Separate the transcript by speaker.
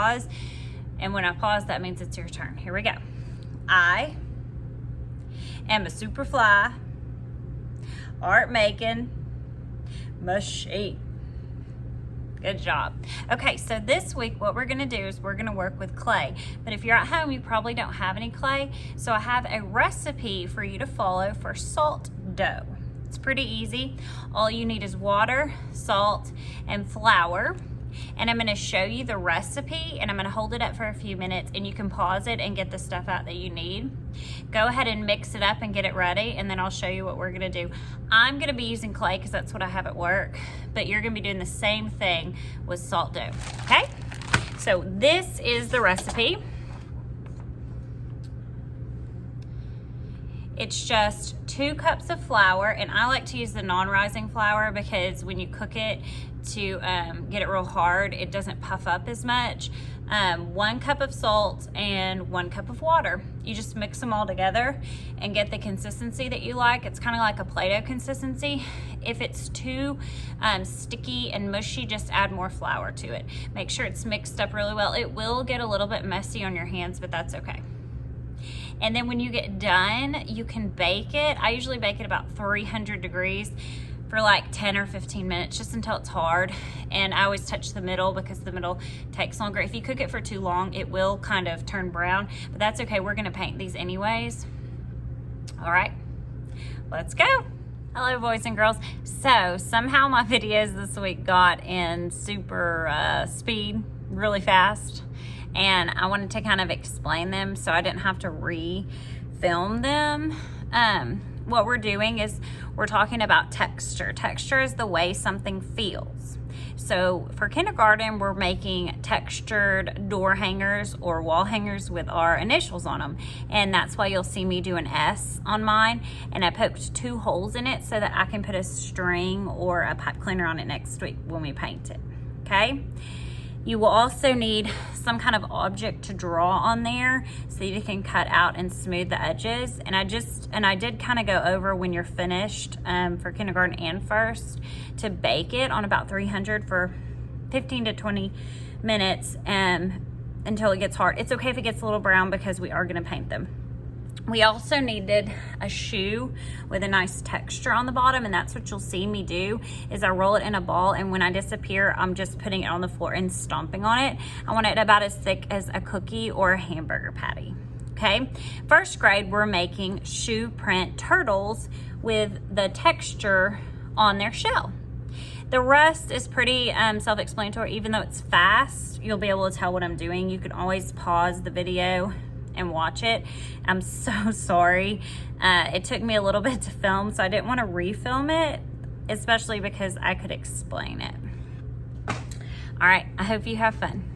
Speaker 1: pause. And when I pause, that means it's your turn. Here we go. I am a super fly, art making machine. Good job. Okay, so this week what we're gonna do is we're gonna work with clay. But if you're at home, you probably don't have any clay. So I have a recipe for you to follow for salt dough. It's pretty easy. All you need is water, salt, and flour. And I'm gonna show you the recipe, and I'm gonna hold it up for a few minutes, and you can pause it and get the stuff out that you need. Go ahead and mix it up and get it ready, and then I'll show you what we're gonna do. I'm gonna be using clay because that's what I have at work, but you're gonna be doing the same thing with salt dough, okay? So this is the recipe. It's just 2 cups of flour, and I like to use the non-rising flour because when you cook it to get it real hard, it doesn't puff up as much. 1 cup of salt and 1 cup of water. You just mix them all together and get the consistency that you like. It's kind of like a Play-Doh consistency. If it's too sticky and mushy, just add more flour to it. Make sure it's mixed up really well. It will get a little bit messy on your hands, but that's okay. And then when you get done, you can bake it. I usually bake it about 300 degrees for like 10 or 15 minutes, just until it's hard. And I always touch the middle because the middle takes longer. If you cook it for too long, it will kind of turn brown, but that's okay. We're gonna paint these anyways. All right, let's go. Hello, boys and girls. So somehow my videos this week got in super speed, really fast. And I wanted to kind of explain them so I didn't have to re-film them. What we're doing is we're talking about texture. Texture is the way something feels. So for kindergarten, we're making textured door hangers or wall hangers with our initials on them. And that's why you'll see me do an S on mine. And I poked 2 holes in it so that I can put a string or a pipe cleaner on it next week when we paint it, okay? You will also need some kind of object to draw on there so you can cut out and smooth the edges. And I did kind of go over when you're finished for kindergarten and first to bake it on about 300 for 15 to 20 minutes until it gets hard. It's okay if it gets a little brown because we are gonna paint them. We also needed a shoe with a nice texture on the bottom, and that's what you'll see me do is I roll it in a ball, and when I disappear, I'm just putting it on the floor and stomping on it. I want it about as thick as a cookie or a hamburger patty, okay? First grade, we're making shoe print turtles with the texture on their shell. The rest is pretty self-explanatory. Even though it's fast, you'll be able to tell what I'm doing. You can always pause the video and watch it. I'm so sorry. It took me a little bit to film, so I didn't want to refilm it, especially because I could explain it. All right, I hope you have fun.